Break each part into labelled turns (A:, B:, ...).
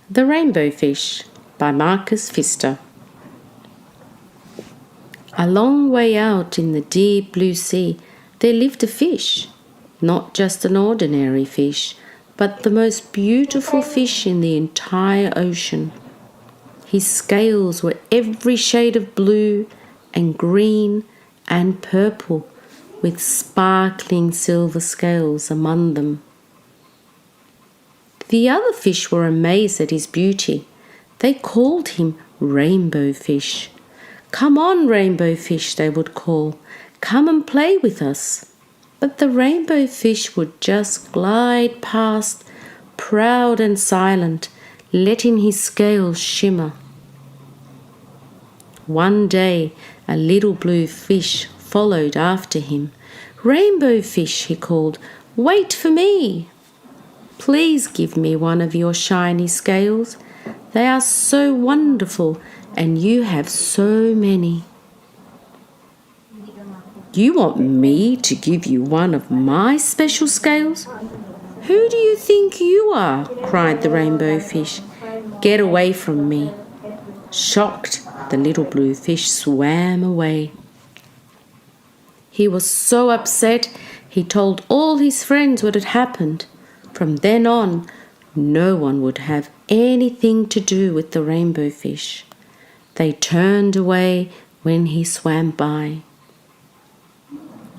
A: The Rainbow Fish by Marcus Pfister. A long way out in the deep blue sea there lived a fish, not just an ordinary fish, but the most beautiful fish in the entire ocean. His scales were every shade of blue and green and purple, with sparkling silver scales among them. The other fish were amazed at his beauty. They called him Rainbow Fish. "Come on, Rainbow Fish," they would call. "Come and play with us." But the Rainbow Fish would just glide past, proud and silent, letting his scales shimmer. One day, a little blue fish followed after him. "Rainbow Fish," he called, "wait for me. Please give me one of your shiny scales. They are so wonderful, and you have so many." "You want me to give you one of my special scales? Who do you think you are?" cried the Rainbow Fish. "Get away from me." Shocked, the little blue fish swam away. He was so upset, he told all his friends what had happened. From then on, no one would have anything to do with the Rainbow Fish. They turned away when he swam by.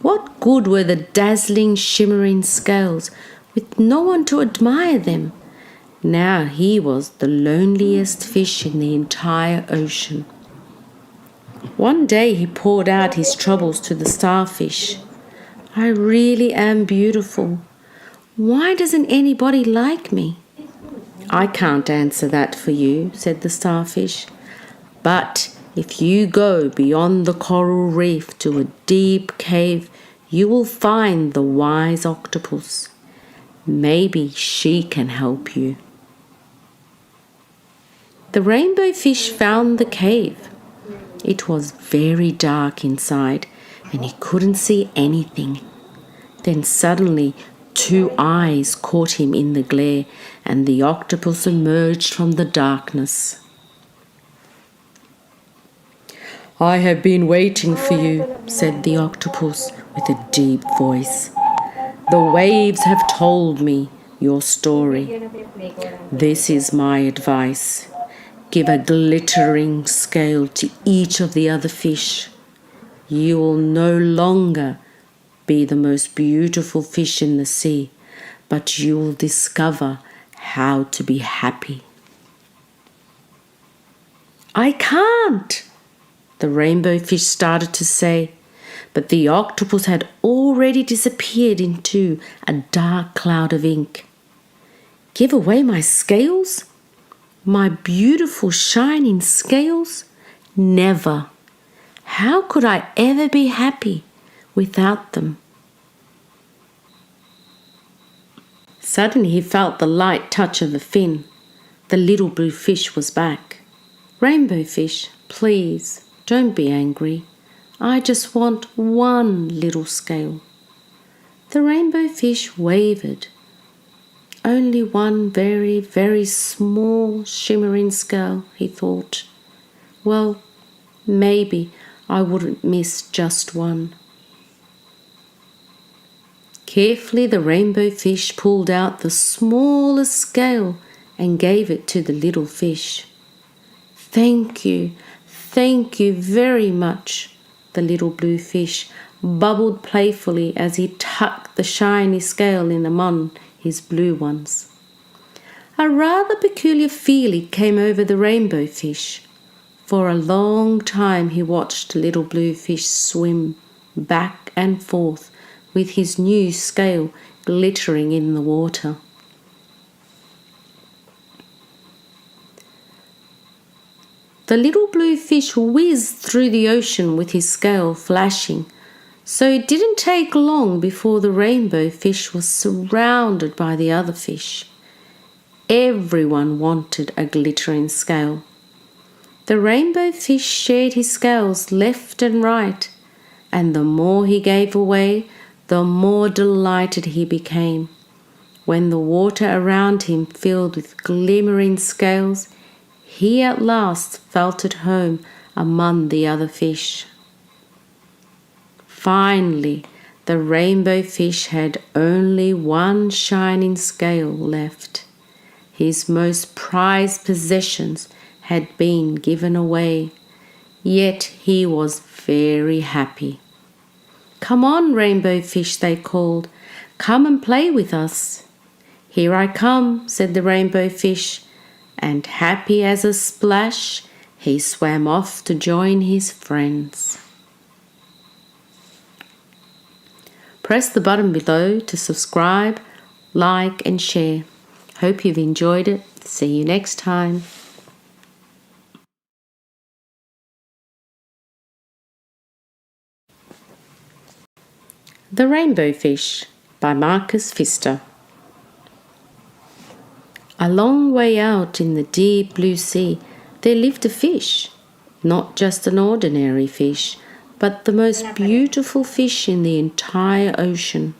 A: What good were the dazzling, shimmering scales with no one to admire them? Now he was the loneliest fish in the entire ocean. One day he poured out his troubles to the starfish. "I really am beautiful. Why doesn't anybody like me?" "I can't answer that for you," said the starfish. "But if you go beyond the coral reef to a deep cave, you will find the wise octopus. Maybe she can help you." The Rainbow Fish found the cave. It was very dark inside, and he couldn't see anything. Then suddenly, two eyes caught him in the glare, and the octopus emerged from the darkness. "I have been waiting for you," said the octopus with a deep voice. "The waves have told me your story. This is my advice. Give a glittering scale to each of the other fish. You will no longer be the most beautiful fish in the sea, but you will discover how to be happy." "I can't," the Rainbow Fish started to say, but the octopus had already disappeared into a dark cloud of ink. "Give away my scales? My beautiful shining scales? Never. How could I ever be happy without them?" Suddenly he felt the light touch of a fin. The little blue fish was back. "Rainbow Fish, please, don't be angry. I just want one little scale." The Rainbow Fish wavered. "Only one very, very small shimmering scale," he thought. "Well, maybe I wouldn't miss just one." Carefully, the Rainbow Fish pulled out the smallest scale and gave it to the little fish. Thank you very much," the little blue fish bubbled playfully as he tucked the shiny scale in among his blue ones. A rather peculiar feeling came over the Rainbow Fish. For a long time he watched the little blue fish swim back and forth with his new scale glittering in the water. The little blue fish whizzed through the ocean with his scale flashing, so it didn't take long before the Rainbow Fish was surrounded by the other fish. Everyone wanted a glittering scale. The Rainbow Fish shared his scales left and right, and the more he gave away, the more delighted he became. When the water around him filled with glimmering scales, he at last felt at home among the other fish. Finally, the rainbow fish had only one shining scale left. His most prized possessions had been given away, yet he was very happy. "Come on, rainbow fish," they called. "Come and play with us." "Here I come," said the rainbow fish, and happy as a splash, he swam off to join his friends. Press the button below to subscribe, like and share. Hope you've enjoyed it. See you next time. The Rainbow Fish by Marcus Pfister. A long way out in the deep blue sea there lived a fish, not just an ordinary fish, but the most beautiful fish in the entire ocean.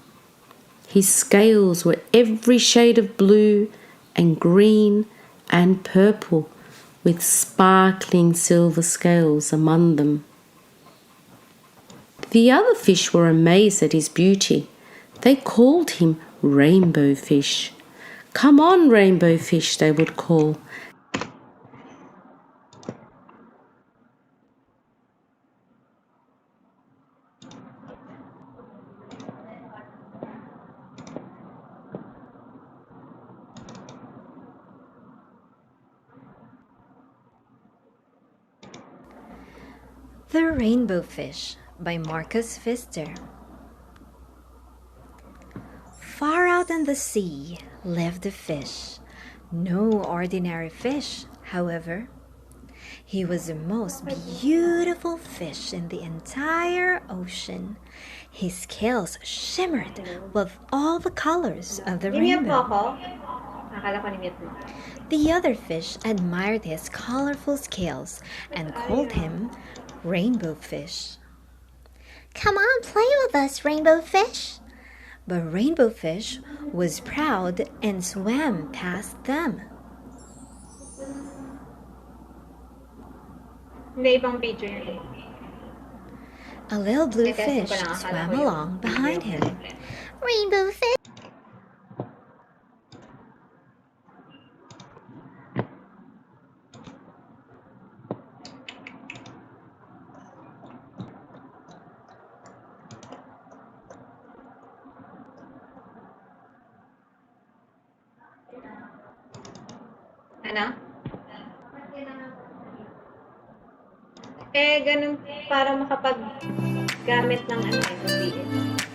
A: His scales were every shade of blue and green and purple, with sparkling silver scales among them. The other fish were amazed at his beauty. They called him Rainbow Fish. "Come on, Rainbow Fish," they would call.
B: The Rainbow Fish by Marcus Pfister. Far out in the sea lived a fish, no ordinary fish, however. He was the most beautiful fish in the entire ocean. His scales shimmered with all the colors of the rainbow. The other fish admired his colorful scales and called him Rainbow Fish. "Come on, play with us, Rainbow Fish." But Rainbow Fish was proud and swam past them. A little blue fish swam along behind him. "Rainbow Fish."
C: Ano? Ganun para makapag-gamit ng ano, VS.